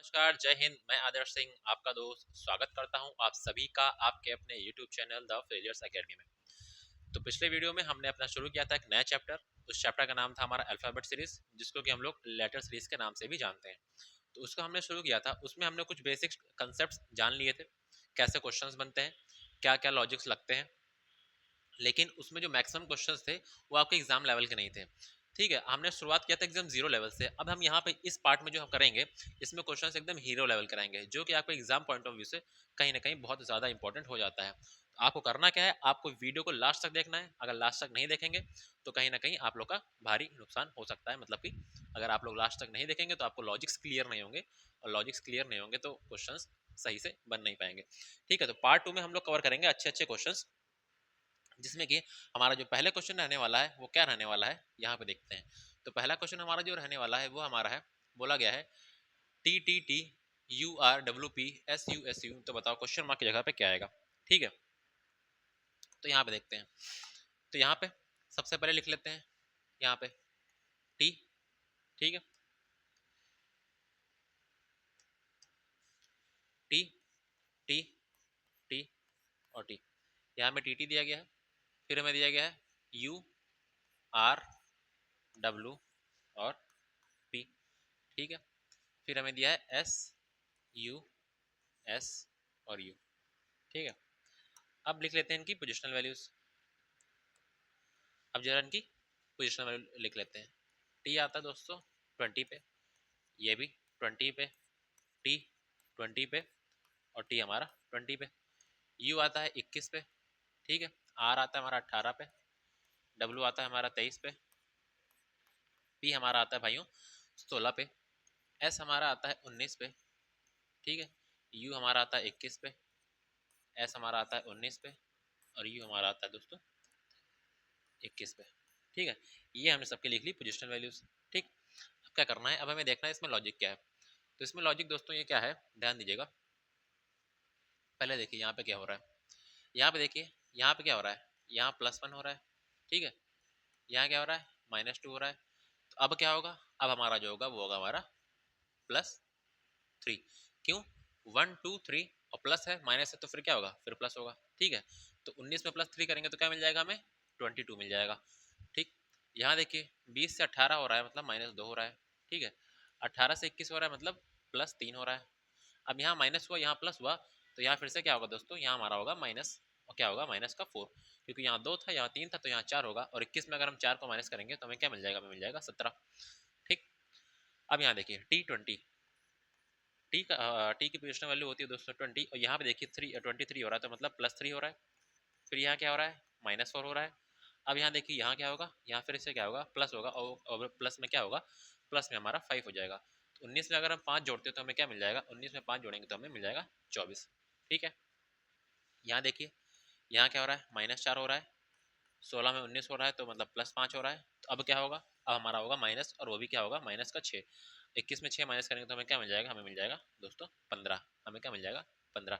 नमस्कार, जय हिंद। मैं आदर्श सिंह, आपका दोस्त, स्वागत करता हूं आप सभी का आपके अपने YouTube channel the failures academy में। तो पिछले वीडियो में हमने अपना शुरू किया था एक नया चैप्टर। उस चैप्टर का नाम था हमारा अल्फाबेट सीरीज, जिसको कि हम लोग लेटर सीरीज के नाम से भी जानते हैं। तो उसको हमने शुरू किया था, उसमें हमने कुछ बेसिक कंसेप्ट जान लिए थे, कैसे क्वेश्चंस बनते हैं, क्या क्या लॉजिक्स लगते हैं। लेकिन उसमें जो मैक्सिमम क्वेश्चंस थे वो आपके एग्जाम लेवल के नहीं थे। ठीक है, हमने शुरुआत किया था एकदम जीरो लेवल से। अब हम यहाँ पे इस पार्ट में जो हम करेंगे, इसमें क्वेश्चंस एकदम हीरो लेवल कराएंगे, जो कि आपको एग्जाम पॉइंट ऑफ व्यू से कहीं ना कहीं बहुत ज़्यादा इंपॉर्टेंट हो जाता है। तो आपको करना क्या है, आपको वीडियो को लास्ट तक देखना है। अगर लास्ट तक नहीं देखेंगे तो कहीं ना कहीं आप लोग का भारी नुकसान हो सकता है। मतलब कि अगर आप लोग लास्ट तक नहीं देखेंगे तो आपको लॉजिक्स क्लियर नहीं होंगे, और लॉजिक्स क्लियर नहीं होंगे तो क्वेश्चन सही से बन नहीं पाएंगे। ठीक है, तो पार्ट 2 में हम लोग कवर करेंगे अच्छे अच्छे क्वेश्चन, जिसमें कि हमारा जो पहले क्वेश्चन रहने वाला है वो क्या रहने वाला है, यहाँ पे देखते हैं। तो पहला क्वेश्चन हमारा जो रहने वाला है वो हमारा है, बोला गया है TTTURWPSUSU। तो बताओ क्वेश्चन मार्क की जगह पे क्या आएगा। ठीक है, तो यहाँ पे देखते हैं। तो यहाँ पे सबसे पहले लिख लेते हैं यहाँ पे टी। ठीक है, टी टी टी और टी। यहाँ में टी दिया गया है, फिर हमें दिया गया है URW और P। ठीक है, फिर हमें दिया है SUS और U। ठीक है, अब लिख लेते हैं इनकी पोजिशनल वैल्यूज। अब जरा इनकी पोजिशनल वैल्यू लिख लेते हैं। टी आता है दोस्तों 20 पे, ये भी 20 पे, टी 20 पे और टी हमारा 20 पे। यू आता है 21 पे। ठीक है, आर आता है हमारा 18 पे, डब्ल्यू आता है हमारा 23 पे, पी हमारा आता है भाइयों 16 पे, एस हमारा आता है 19 पे। ठीक है, यू हमारा आता है 21 पे, एस हमारा आता है 19 पे और यू हमारा आता है दोस्तों 21 पे। ठीक है, ये हमने सबके लिख ली पोजिशनल वैल्यूज। ठीक, अब क्या करना है, अब हमें देखना है इसमें लॉजिक क्या है। तो इसमें लॉजिक दोस्तों ये क्या है, ध्यान दीजिएगा। पहले देखिए यहाँ पे क्या हो रहा है, यहाँ पे देखिए यहाँ पे क्या हो रहा है, यहाँ +1 हो रहा है। ठीक है, यहाँ क्या हो रहा है, -2 हो रहा है। तो अब क्या होगा, अब हमारा जो होगा वो होगा हमारा +3। क्यों, 1 2 3 और प्लस है, माइनस है तो फिर क्या होगा, फिर प्लस होगा। ठीक है, तो 19 में +3 करेंगे तो क्या मिल जाएगा हमें, 22 मिल जाएगा। ठीक, यहाँ देखिए 20 से 18 हो रहा है मतलब -2 हो रहा है। ठीक है, 18 से 21 हो रहा है मतलब +3 हो रहा है। अब यहाँ माइनस हुआ, यहाँ प्लस हुआ, तो यहाँ फिर से क्या होगा दोस्तों, यहाँ हमारा होगा माइनस, और क्या होगा -4, क्योंकि यहाँ 2 था, यहाँ 3 था, तो यहाँ 4 होगा। और 21 में अगर हम 4 को माइनस करेंगे तो हमें क्या मिल जाएगा, हमें मिल जाएगा 17। ठीक, अब यहाँ देखिए T20, टी की पोजिशनल वैल्यू होती है दोस्तों 20, और यहाँ पे देखिए 23 हो रहा है, तो मतलब +3 हो रहा है। फिर यहाँ क्या हो रहा है, -4 हो रहा है। अब यहाँ देखिए यहाँ क्या होगा, यहाँ फिर से क्या होगा, प्लस होगा, और प्लस में क्या होगा, प्लस में हमारा 5 हो जाएगा। तो 19 में अगर हम 5 जोड़ते हैं तो हमें क्या मिल जाएगा, 19 में 5 जोड़ेंगे तो हमें मिल जाएगा 24। ठीक है, यहाँ देखिए यहाँ क्या हो रहा है, -4 हो रहा है, 16 में 19 हो रहा है, तो मतलब +5 हो रहा है। तो अब क्या होगा, अब हमारा होगा माइनस, और वो भी क्या होगा, -6। 21 में 6 माइनस करेंगे तो हमें क्या मिल जाएगा, हमें मिल जाएगा दोस्तों 15। हमें क्या मिल जाएगा, 15।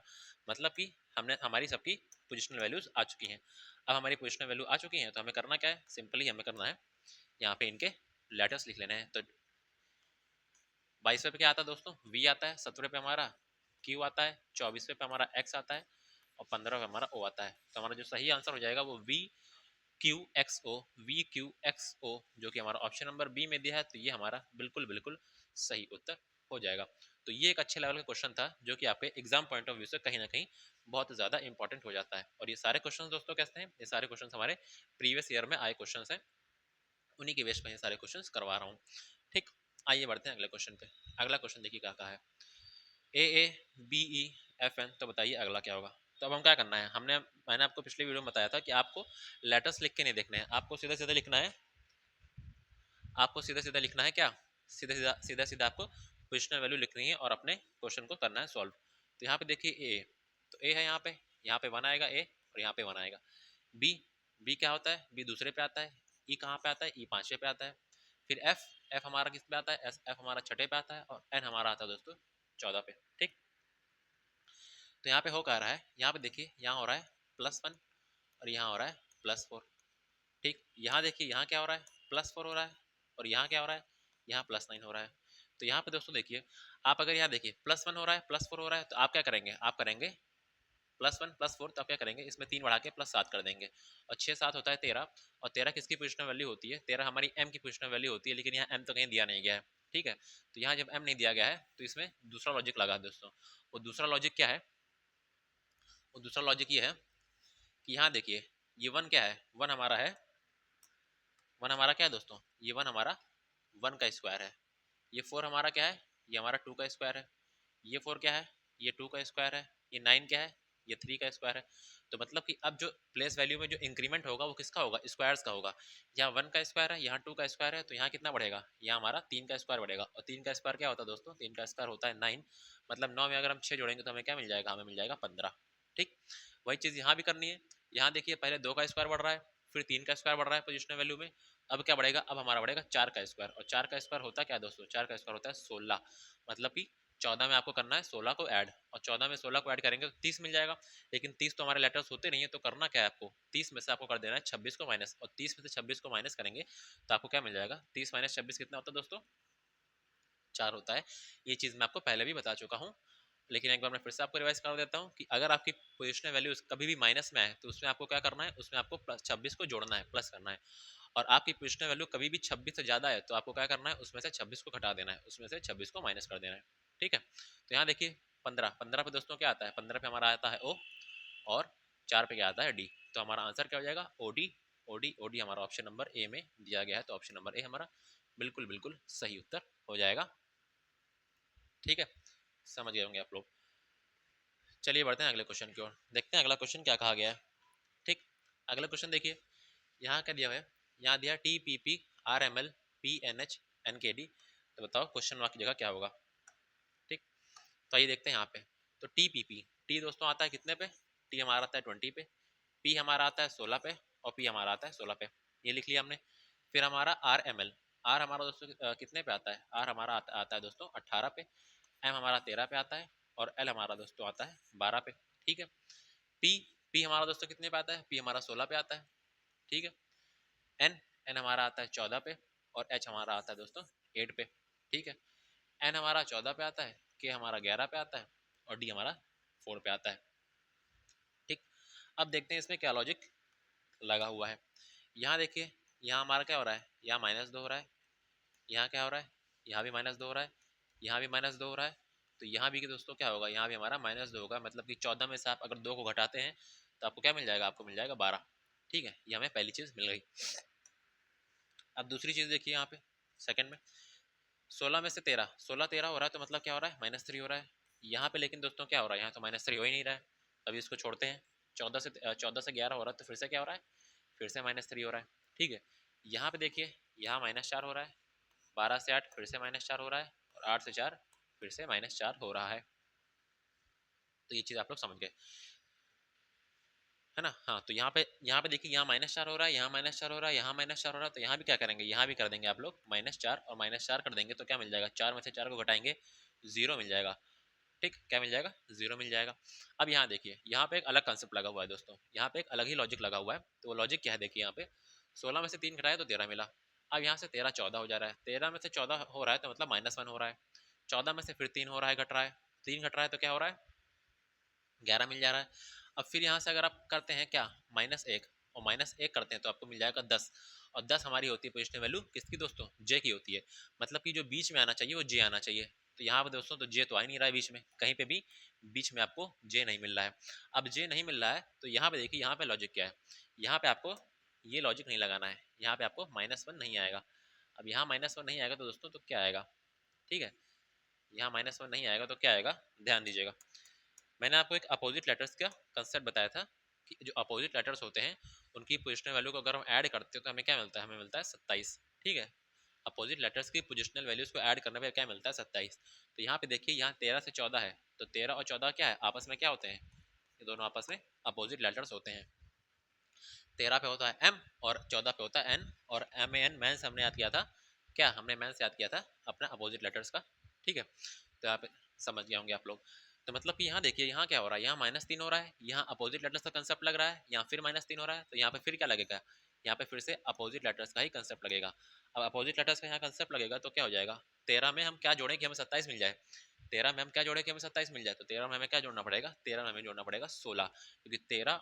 मतलब कि हमने हमारी सबकी पोजिशनल वैल्यूज आ चुकी हैं। अब हमारी पोजिशनल वैल्यू आ चुकी हैं तो हमें करना क्या है, सिंपली हमें करना है यहाँ पे इनके लेटर्स लिख लेने हैं। तो 22वें पे क्या आता है दोस्तों, वी आता है। 17वें पे हमारा क्यू आता है। 24वें पे हमारा एक्स आता है और 15वें पे हमारा ओ आता है। तो हमारा जो सही आंसर हो जाएगा वो VQXO जो कि हमारा ऑप्शन नंबर बी में दिया है। तो ये हमारा बिल्कुल बिल्कुल सही उत्तर हो जाएगा। तो ये एक अच्छे लेवल का क्वेश्चन था, जो कि आपके एग्जाम पॉइंट ऑफ व्यू से कहीं ना कहीं बहुत ज़्यादा इंपॉर्टेंट हो जाता है। और ये सारे क्वेश्चन दोस्तों कैसे हैं, ये सारे क्वेश्चन हमारे प्रीवियस ईयर में आए क्वेश्चन हैं, उन्हीं की बेस पर ये सारे क्वेश्चन करवा रहा हूँ। ठीक, आइए बढ़ते हैं अगले क्वेश्चन पे। अगला क्वेश्चन देखिए क्या कहा है, AABEFN। तो बताइए अगला क्या होगा। तो अब हम क्या करना है, मैंने आपको पिछले वीडियो में बताया था कि आपको लेटर्स लिख के नहीं देखने हैं, आपको सीधा सीधा लिखना है। आपको सीधा सीधा लिखना है, क्या सीधा सीधा सीधा सीधा आपको पोजिशनल वैल्यू लिखनी है और अपने क्वेश्चन को करना है सॉल्व। तो यहाँ पे देखिए ए, तो ए है यहाँ पे 1 आएगा ए, और यहाँ पे 1 आएगा बी। बी क्या होता है, बी दूसरे पे आता है। ई कहाँ पे आता है, ई 5वें पे आता है। फिर एफ, एफ हमारा किस पे आता है, एफ हमारा 6ठे पे आता है। और एन हमारा आता है दोस्तों 14 पे। ठीक, तो यहाँ पे हो क्या रहा है, यहाँ पे देखिए यहाँ हो रहा है +1 और यहाँ हो रहा है +4। ठीक, यहाँ देखिए यहाँ क्या हो रहा है, +4 हो रहा है, और यहाँ क्या हो रहा है, यहाँ +9 हो रहा है। तो यहाँ पे दोस्तों देखिए आप अगर यहाँ देखिए +1 हो रहा है, +4 हो रहा है, तो आप क्या करेंगे, आप करेंगे +1 +4, तो आप क्या करेंगे, इसमें 3 बढ़ा के +7 कर देंगे, और 6 7 होता है 13, और 13 किसकी पोजिशनल वैल्यू होती है, 13 हमारी m की पोजिशनल वैल्यू होती है, लेकिन यहाँ m तो कहीं दिया नहीं गया है, ठीक है। तो यहाँ जब m नहीं दिया गया है तो इसमें दूसरा लॉजिक लगा दोस्तों। वो दूसरा लॉजिक क्या है, वो दूसरा लॉजिक ये है कि यहाँ देखिए ये 1 क्या है, 1 हमारा है, 1 हमारा क्या है दोस्तों, ये 1 हमारा 1 का स्क्वायर है, ये 4 हमारा क्या है, ये हमारा 2 का स्क्वायर है, ये 4 क्या है, ये 2 का स्क्वायर है, ये 9 क्या है, ये 3 का स्क्वायर है। तो मतलब कि अब जो प्लेस वैल्यू में जो इंक्रीमेंट होगा वो किसका होगा, स्क्वायर्स का होगा। यहाँ 1 का स्क्वायर है, यहाँ 2 का स्क्वायर है, तो यहाँ कितना बढ़ेगा, यहाँ हमारा 3 का स्क्वायर बढ़ेगा, और 3 का स्क्वायर क्या होता है दोस्तों, 3 का स्क्वायर होता है 9, मतलब 9 में अगर हम 6 जोड़ेंगे तो हमें क्या मिल जाएगा, हमें मिल जाएगा 15। ठीक, वही चीज़ यहाँ भी करनी है। यहाँ देखिए पहले 2 का स्क्वायर बढ़ रहा है, फिर 3 का स्क्वायर बढ़ रहा है पोजिशनल वैल्यू में, अब क्या बढ़ेगा, अब हमारा बढ़ेगा 4 का स्क्वायर, और 4 का स्क्वायर होता है क्या दोस्तों, 4 का स्क्वायर होता है 16, मतलब कि 14 में आपको करना है 16 को ऐड, और 14 में 16 को ऐड करेंगे तो 30 मिल जाएगा, लेकिन 30 तो हमारे लेटर्स होते नहीं है, तो करना क्या है आपको, 30 में से आपको कर देना है 26 को माइनस, और 30 में से 26 को माइनस करेंगे तो आपको क्या मिल जाएगा, 30 माइनस 26 कितना होता है दोस्तों, 4 होता है। ये चीज़ मैं आपको पहले भी बता चुका हूँ, लेकिन एक बार मैं फिर से आपको रिवाइज कर देता हूँ कि अगर आपकी पोजिशनल वैल्यू कभी भी माइनस में आए तो उसमें आपको क्या करना है, उसमें आपको प्लस 26 को जोड़ना है, प्लस करना है, और आपकी पोजिशनल वैल्यू कभी भी 26 से ज़्यादा है तो आपको क्या करना है, उसमें से 26 को घटा देना है, उसमें से 26 को माइनस कर देना है। ठीक है, तो यहाँ देखिए 15, 15 पे दोस्तों क्या आता है, 15 पे हमारा आता है ओ, और 4 पे क्या आता है डी, तो हमारा आंसर क्या हो जाएगा, O D. O D, O D हमारा ऑप्शन नंबर ए में दिया गया है, तो ऑप्शन नंबर ए हमारा बिल्कुल बिल्कुल सही उत्तर हो जाएगा। ठीक है, समझ गए होंगे आप लोग। चलिए बढ़ते हैं अगले क्वेश्चन की ओर, देखते हैं अगला क्वेश्चन क्या कहा गया है। ठीक, अगला क्वेश्चन देखिए, यहाँ क्या दिया हुआ है, यहाँ दिया T P P R M L P N H N K D, तो बताओ क्वेश्चन मार्क की जगह क्या होगा। ठीक, तो आइए देखते हैं यहाँ पे, तो टी पी पी, टी दोस्तों आता है कितने पे, टी हमारा आता है 20 पे, पी हमारा आता है 16 पे, और पी हमारा आता है 16 पे, ये लिख लिया हमने। फिर हमारा आर एम एल, आर हमारा दोस्तों कितने पे आता है, आर हमारा आता है दोस्तों 18 पे, एम हमारा 13 पे आता है, और एल हमारा दोस्तों आता है 12 पे। ठीक है, पी, पी हमारा दोस्तों कितने पे आता है, पी हमारा 16 पे आता है। ठीक है, एन, एन हमारा आता है 14 पे, और एच हमारा आता है दोस्तों 8 पे। ठीक है, एन हमारा 14 पे आता है, के हमारा 11 पे आता है, और डी हमारा 4 पे आता है। ठीक, अब देखते हैं इसमें क्या लॉजिक लगा हुआ है। यहाँ देखिए, यहाँ हमारा क्या हो रहा है, यहाँ -2 हो रहा है, यहाँ क्या हो रहा है, यहाँ भी -2 हो रहा है, यहाँ भी -2 हो रहा है, तो यहाँ भी दोस्तों क्या होगा, यहाँ भी हमारा -2 होगा, मतलब कि 14 में से आप अगर 2 को घटाते हैं तो आपको क्या मिल जाएगा, आपको मिल जाएगा 12। ठीक है, ये हमें पहली चीज़ मिल गई। अब दूसरी चीज़ देखिए यहाँ पे सेकंड में, 16 में से 13, 16 13 हो रहा है, तो मतलब क्या हो रहा है, -3 हो रहा है। यहाँ पे लेकिन दोस्तों क्या हो रहा है, यहाँ तो -3 हो ही नहीं रहा है, अभी इसको छोड़ते हैं। 14 से 11 हो रहा है, तो फिर से क्या हो रहा है, फिर से -3 हो रहा है। ठीक है, यहाँ पे देखिए, यहाँ -4 हो रहा है, 12 से 8 फिर से -4 हो रहा है, और 8 से 4 फिर से -4 हो रहा है। तो ये चीज़ आप लोग समझ गए है ना। हाँ, तो यहाँ पे देखिए, यहाँ -4 हो रहा है, यहाँ -4 हो रहा है, यहाँ -4 हो रहा है, तो यहाँ भी क्या करेंगे, यहाँ भी कर देंगे आप लोग -4 और -4 कर देंगे, तो क्या मिल जाएगा, 4 में से 4 को घटाएंगे 0 मिल जाएगा। ठीक, क्या मिल जाएगा, 0 मिल जाएगा। अब यहाँ देखिए, यहाँ पे एक अलग कंसेप्ट लगा हुआ है दोस्तों, यहाँ पे एक अलग ही लॉजिक लगा हुआ है। तो वो लॉजिक क्या है, देखिए यहाँ पे 16 में से 3 घटाया तो 13 मिला। अब यहाँ से 13 14 हो जा रहा है, 13 में से 14 हो रहा है तो मतलब -1 हो रहा है, 14 में से फिर 3 हो रहा है, घट रहा है, 3 घट रहा है तो क्या हो रहा है, 11 मिल जा रहा है। अब फिर यहाँ से अगर आप करते हैं क्या, -1 और -1 करते हैं तो आपको मिल जाएगा 10, और 10 हमारी होती है पोजिशनल वैल्यू किसकी दोस्तों, जे की होती है, मतलब कि जो बीच में आना चाहिए वो जे आना चाहिए। तो यहाँ पे दोस्तों तो जे तो आ ही नहीं रहा है बीच में, कहीं पे भी बीच में आपको जे नहीं मिल रहा है। अब जे नहीं मिल रहा है तो यहाँ पे देखिए, यहाँ पे लॉजिक क्या है, यहाँ पे आपको ये लॉजिक नहीं लगाना है, यहाँ पे आपको -1 नहीं आएगा। अब यहाँ -1 नहीं आएगा तो दोस्तों तो क्या आएगा, ठीक है, यहाँ -1 नहीं आएगा तो क्या आएगा, ध्यान दीजिएगा। मैंने आपको एक अपोजिट लेटर्स का कंसेप्ट बताया था कि जो अपोजिट लेटर्स होते हैं उनकी पोजिशनल वैल्यू को अगर हम ऐड करते हैं तो हमें क्या मिलता है, हमें मिलता है 27। ठीक है, अपोजिट लेटर्स की पोजिशनल वैल्यूज को ऐड करने पर क्या मिलता है, 27। तो यहाँ पे देखिए, यहाँ 13 से 14 है, तो 13 और 14 क्या है, आपस में क्या होते हैं, ये दोनों आपस में अपोजिट लेटर्स होते हैं। 13 पे होता है एम और 14 पे होता है एन, और एम ए एन मैंस हमने याद किया था, क्या हमने मैंस याद किया था अपना अपोजिट लेटर्स का। ठीक है, तो यहाँ पे समझ गए होंगे आप लोग। तो मतलब कि यहाँ देखिए, यहाँ क्या हो रहा है, यहाँ -3 हो रहा है, यहाँ अपोजिट लेटर्स का कंसेप्ट लग रहा है, यहाँ फिर -3 हो रहा है, तो यहाँ पे फिर क्या लगेगा, यहाँ पे फिर से अपोजिट लेटर्स का ही कंसेप्ट लगेगा। अब अपोजिट लेटर्स का यहाँ कंसेप्ट लगेगा तो क्या हो जाएगा, 13 में हम क्या जोड़ें कि हमें 27 मिल जाए, 13 में हम क्या जोड़े कि हमें 27 मिल जाए, तो 13 में हमें क्या जोड़ना पड़ेगा, 13 में हमें जोड़ना पड़ेगा 16, क्योंकि 13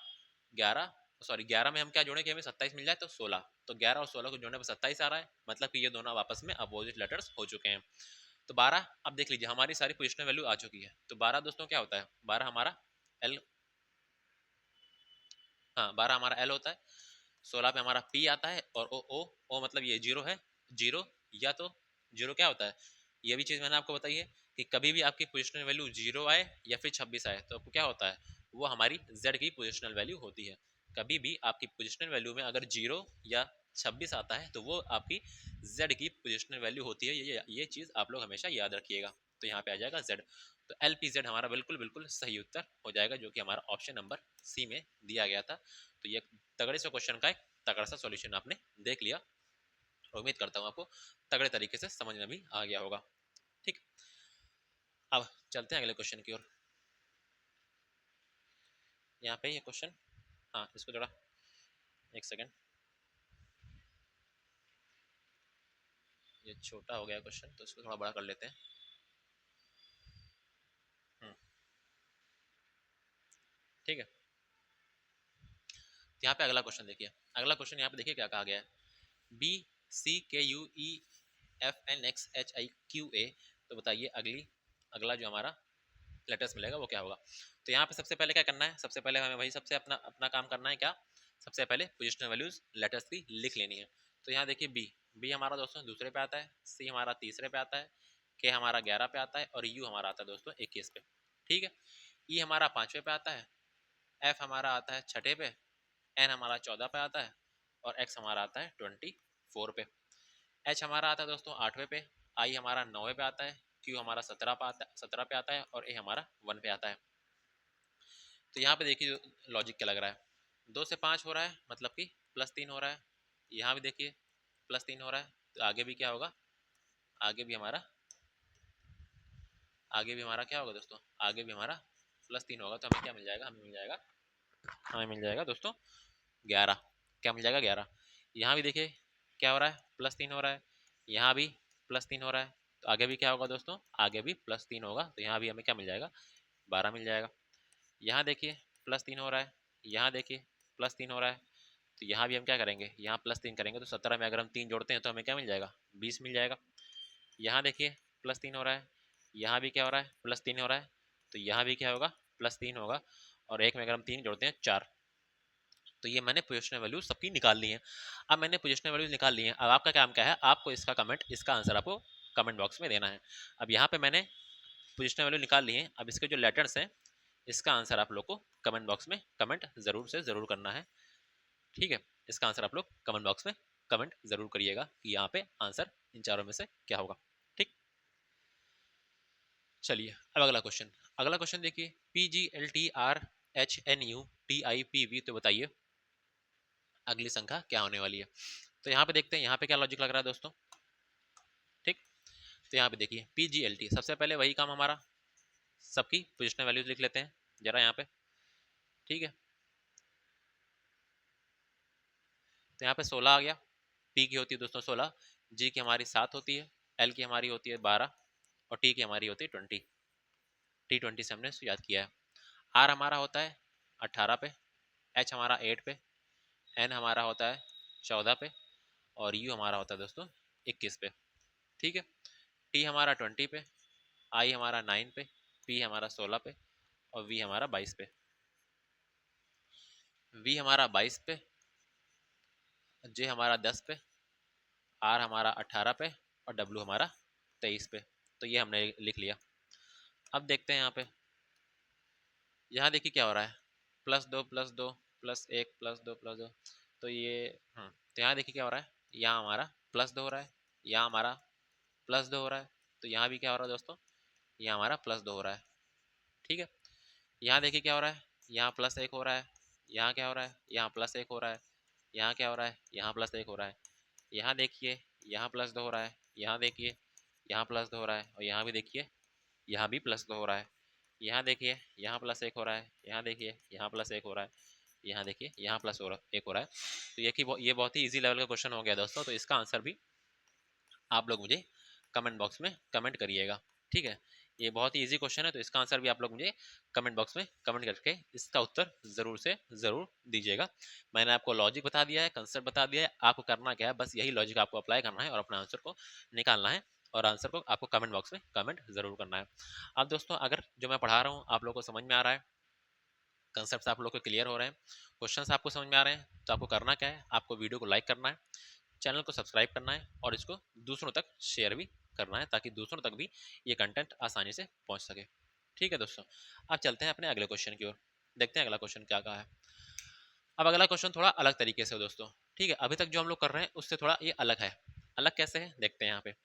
11 सॉरी 11 में हम क्या जोड़े कि हमें 27 मिल जाए, तो 16, तो 11 और 16 को जोड़ने पर 27 आ रहा है, मतलब कि ये दोनों आपस में अपोजिट लेटर्स हो चुके हैं। तो 12 अब देख लीजिए हमारी सारी पोजिशनल वैल्यू आ चुकी है, तो 12 दोस्तों क्या होता है, 12 हमारा एल, हाँ 12 हमारा एल होता है, 16 पे हमारा पी आता है, और ओ ओ ओ मतलब ये जीरो है, जीरो या तो जीरो क्या होता है, ये भी चीज मैंने आपको बताई है कि कभी भी आपकी पोजिशनल वैल्यू जीरो आए या फिर 26 आए, तो आपको क्या होता है, वो हमारी जेड की पोजिशनल वैल्यू होती है। कभी भी आपकी पोजिशनल वैल्यू में अगर जीरो या 26 आता है तो वो आपकी जेड की पोजिशनल वैल्यू होती है, ये चीज आप लोग हमेशा याद रखिएगा। तो यहाँ पे आ जाएगा जेड, तो एल पी जेड हमारा बिल्कुल बिल्कुल सही उत्तर हो जाएगा, जो कि हमारा ऑप्शन नंबर सी में दिया गया था। तो ये तगड़े से क्वेश्चन का एक तगड़ा सा सॉल्यूशन आपने देख लिया, उम्मीद करता हूँ आपको तगड़े तरीके से समझ में भी आ गया होगा। ठीक, अब चलते हैं अगले क्वेश्चन की ओर। यहाँ पे ये क्वेश्चन, हाँ इसको थोड़ा एक सेकेंड, ये छोटा हो गया क्वेश्चन तो इसको थोड़ा बड़ा कर लेते हैं। ठीक है, यहाँ पे अगला क्वेश्चन देखिए, अगला क्वेश्चन यहाँ पे देखिए क्या कहा गया है, B C K U E F N X H I Q A, तो बताइए अगला जो हमारा लेटर्स मिलेगा वो क्या होगा। तो यहाँ पे सबसे पहले क्या करना है, सबसे पहले हमें वही सबसे अपना अपना काम करना है, क्या सबसे पहले पोजिशनल वैल्यूज लेटर्स की लिख लेनी है। तो यहाँ देखिए बी, बी हमारा दोस्तों दूसरे पे आता है, सी हमारा तीसरे पे आता है, के हमारा 11 पे आता है, और यू हमारा आता है दोस्तों 21 पे। ठीक है, ई हमारा 5वें पे आता है, एफ हमारा आता है 6ठे पे, एन हमारा 14 पे आता है, और एक्स हमारा आता है 24 पे। एच हमारा आता है दोस्तों 8वें पे, आई हमारा 9वें पे आता है, क्यू हमारा 17 पे आता है, और ए हमारा 1 पे आता है। तो यहाँ पे देखिए लॉजिक क्या लग रहा है, 2 से 5 हो रहा है मतलब कि +3 हो रहा है, यहाँ भी देखिए +3 हो रहा है, तो आगे भी क्या होगा, आगे भी हमारा क्या होगा दोस्तों, आगे भी हमारा +3 होगा, तो हमें क्या मिल जाएगा, हमें मिल जाएगा दोस्तों 11, क्या मिल जाएगा 11। यहाँ भी देखिए क्या हो रहा है, +3 हो रहा है, यहाँ भी +3 हो रहा है, तो आगे भी क्या होगा दोस्तों, आगे भी +3 होगा, तो यहाँ भी हमें क्या मिल जाएगा, 12 मिल जाएगा। यहाँ देखिए +3 हो रहा है, यहाँ देखिए +3 हो रहा है, तो यहाँ भी हम क्या करेंगे, यहाँ +3 करेंगे तो 17 में अगर हम 3 जोड़ते हैं तो हमें क्या मिल जाएगा, 20 मिल जाएगा। यहाँ देखिए +3 हो रहा है, यहाँ भी क्या हो रहा है, +3 हो रहा है, तो यहाँ भी क्या होगा, +3 होगा, और एक में अगर हम 3 जोड़ते हैं 4। तो ये मैंने पोजिशनल वैल्यू सबकी निकाल ली है। अब मैंने पोजिशनल वैल्यूज निकाल ली है, अब आपका काम क्या है, आपको इसका आंसर आपको कमेंट बॉक्स में देना है। अब यहाँ पे मैंने पोजिशनल वैल्यू निकाल ली है, अब इसके जो लेटर्स हैं इसका आंसर आप लोग को कमेंट बॉक्स में कमेंट जरूर से जरूर करना है। ठीक है, इसका आंसर आप लोग कमेंट बॉक्स में कमेंट जरूर करिएगा कि यहाँ पे आंसर इन चारों में से क्या होगा। ठीक, चलिए अब अगला क्वेश्चन देखिए, PGLTRHNUTIPV, तो बताइए अगली संख्या क्या होने वाली है। तो यहाँ पे देखते हैं यहाँ पे क्या लॉजिक लग रहा है दोस्तों। ठीक, तो यहाँ पे देखिए PGLT, सबसे पहले वही काम हमारा, सबकी पोजिशनल वैल्यूज लिख लेते हैं जरा यहाँ पे। ठीक है, तो यहाँ पे 16 आ गया, पी की होती है दोस्तों 16, जी की हमारी 7 होती है, एल की हमारी होती है 12, और टी की हमारी होती है 20, T20 से हमने याद किया है। आर हमारा होता है 18 पे, एच हमारा 8 पे, एन हमारा होता है 14 पे, और यू हमारा होता है दोस्तों 21 पे। ठीक है, टी हमारा 20 पे, आई हमारा 9 पे, पी हमारा 16 पे, और वी हमारा 22 पे। वी हमारा 22 पे, जे हमारा 10 पे, आर हमारा 18 पे, और डब्ल्यू हमारा 23 पे। तो ये हमने लिख लिया। अब देखते हैं यहाँ पे, यहाँ देखिए क्या हो रहा है, +2 +2 +1 +2 +2, तो ये तो यहाँ देखिए क्या हो रहा है, यहाँ हमारा +2 हो रहा है, यहाँ हमारा +2 हो रहा है, तो यहाँ भी क्या हो रहा है दोस्तों, यहाँ हमारा +2 हो रहा है। ठीक है, यहाँ देखिए क्या हो रहा है, यहाँ +1 हो रहा है, यहाँ क्या हो रहा है, यहाँ +1 हो रहा है, यहाँ क्या हो रहा है, यहाँ +1 हो रहा है, यहाँ देखिए यहाँ +2 हो रहा है, यहाँ देखिए यहाँ +2 हो रहा है, और यहाँ भी देखिए यहाँ भी +2 हो रहा है, यहाँ देखिए यहाँ +1 हो रहा है, यहाँ देखिए यहाँ +1 हो रहा है, यहाँ देखिए यहाँ +1 हो रहा है। तो ये बहुत ही इजी लेवल का क्वेश्चन हो गया दोस्तों, तो इसका आंसर भी आप लोग मुझे कमेंट बॉक्स में कमेंट करिएगा। ठीक है, ये बहुत ही इजी क्वेश्चन है, तो इसका आंसर भी आप लोग मुझे कमेंट बॉक्स में कमेंट करके इसका उत्तर जरूर से जरूर दीजिएगा। मैंने आपको लॉजिक बता दिया है, कंसेप्ट बता दिया है, आपको करना क्या है, बस यही लॉजिक आपको अप्लाई करना है और अपना आंसर को निकालना है, और आंसर को आपको कमेंट बॉक्स में कमेंट जरूर करना है। अब दोस्तों, अगर जो मैं पढ़ा रहा हूँ आप लोग को समझ में आ रहा है, कंसेप्ट आप लोग को क्लियर हो रहे हैं, क्वेश्चन आपको समझ में आ रहे हैं, तो आपको करना क्या है, आपको वीडियो को लाइक करना है, चैनल को सब्सक्राइब करना है, और इसको दूसरों तक शेयर भी करना है, ताकि दूसरों तक भी ये कंटेंट आसानी से पहुंच सके। ठीक है दोस्तों, अब चलते हैं अपने अगले क्वेश्चन की ओर, देखते हैं अगला क्वेश्चन क्या कहा है। अब अगला क्वेश्चन थोड़ा अलग तरीके से दोस्तों, ठीक है, अभी तक जो हम लोग कर रहे हैं उससे थोड़ा ये अलग है। अलग कैसे है देखते हैं।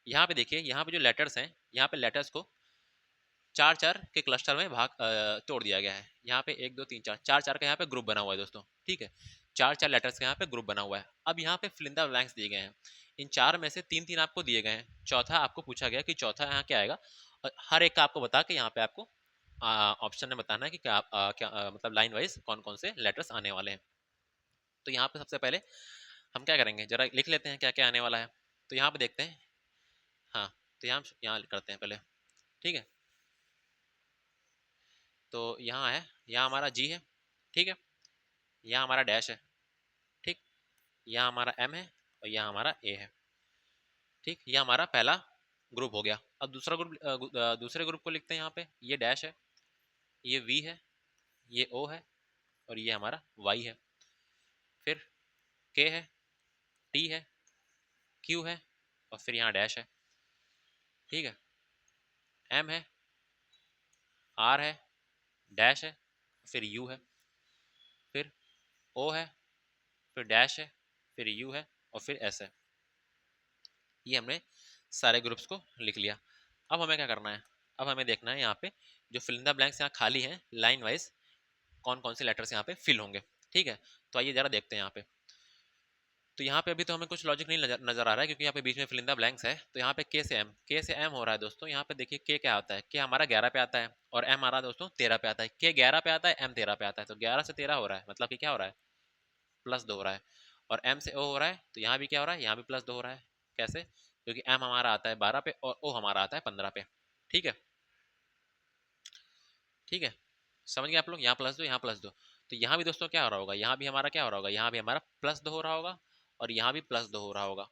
यहाँ पे देखिए, यहाँ पे जो लेटर्स हैं, यहाँ पे लेटर्स को चार चार के क्लस्टर में तोड़ दिया गया है। यहाँ पे एक दो तीन चार, चार चार का यहाँ पे ग्रुप बना हुआ है दोस्तों, ठीक है, चार चार लेटर्स का यहाँ पे ग्रुप बना हुआ है। अब यहाँ पे फिल इन द ब्लैंक्स दिए गए हैं, इन चार में से तीन तीन आपको दिए गए हैं, चौथा आपको पूछा गया कि चौथा यहाँ क्या आएगा, और हर एक का आपको बता के यहाँ पे आपको ऑप्शन में बताना है कि क्या, मतलब लाइन वाइज कौन कौन से लेटर्स आने वाले हैं। तो यहाँ पे सबसे पहले हम क्या करेंगे, जरा लिख लेते हैं क्या क्या आने वाला है। तो यहाँ पे देखते हैं, हाँ, तो यहाँ करते हैं पहले, ठीक है। तो यहाँ है, यहाँ हमारा जी है, ठीक है, यहाँ हमारा डैश है, ठीक, यहाँ हमारा एम है, और यहाँ हमारा ए है, ठीक, ये हमारा पहला ग्रुप हो गया। अब दूसरा ग्रुप, दूसरे ग्रुप को लिखते हैं। यहाँ पे ये डैश है, ये वी है, ये ओ है, और ये हमारा वाई है, फिर के है, टी है, क्यू है, और फिर यहाँ डैश है, ठीक है, एम है, आर है, डैश है, फिर यू है, फिर ओ है, फिर डैश है, फिर यू है, और फिर एस है। ये हमने सारे ग्रुप्स को लिख लिया। अब हमें क्या करना है, अब हमें देखना है यहाँ पे जो फिल इन द ब्लैंक्स यहाँ खाली हैं लाइन वाइज, कौन कौन से लेटर्स यहाँ पे फिल होंगे, ठीक है। तो आइए जरा देखते हैं यहाँ पे। तो यहाँ पे अभी तो हमें कुछ लॉजिक नहीं नजर आ रहा है, क्योंकि यहाँ पे बीच में फिल इन द ब्लैंक्स है। तो यहाँ पे के से एम, के से एम हो रहा है दोस्तों। यहाँ पे देखिए के क्या आता है, के हमारा 11 पे आता है, और एम हमारा दोस्तों 13 पे आता है। के 11 पे आता है, एम 13 पे आता है, तो 11 से 13 हो रहा है, मतलब कि क्या हो रहा है, +2 हो रहा है। और एम से ओ हो रहा है, तो यहाँ भी क्या हो रहा है, यहाँ भी +2 हो रहा है। कैसे, क्योंकि एम हमारा आता है 12 पे और ओ हमारा आता है 15 पे, ठीक है, ठीक है, समझ गए आप लोग, यहाँ +2 यहाँ +2। तो यहाँ भी दोस्तों क्या हो रहा होगा, यहाँ भी हमारा क्या हो रहा होगा, यहाँ भी हमारा +2 हो रहा होगा, और यहाँ भी +2 हो रहा होगा।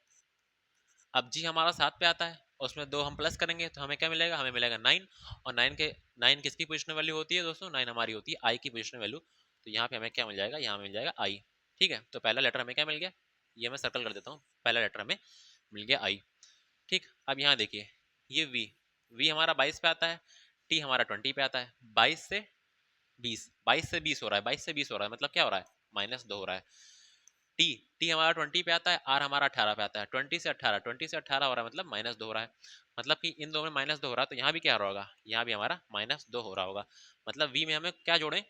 अब जी हमारा 7 पे आता है, और उसमें 2 हम प्लस करेंगे तो हमें क्या मिलेगा, हमें मिलेगा 9। और 9 किसकी पोजिशनल वैल्यू होती है दोस्तों, 9 हमारी होती है आई की पोजिशनल वैल्यू। तो यहाँ पे हमें क्या मिल जाएगा, यहाँ मिल जाएगा आई, ठीक है। तो पहला लेटर हमें क्या मिल गया, ये मैं सर्कल कर देता हूँ, पहला लेटर हमें मिल गया आई, ठीक। अब यहाँ देखिए, ये वी, वी हमारा 22 पे आता है, टी हमारा 20 पे आता है। 22 से 20 हो रहा है, 22 से 20 हो रहा है, मतलब क्या हो रहा है, -2 हो रहा है। टी, टी हमारा 20 पे आता है, आर हमारा 18 पे आता है, 20 से 18, 20 से 18 हो रहा है, मतलब -2 हो रहा है। मतलब कि इन दोनों में -2 हो रहा है, तो यहाँ भी क्या हो रहा होगा, यहाँ भी हमारा -2 हो रहा होगा। मतलब वी में हमें क्या जोड़ें,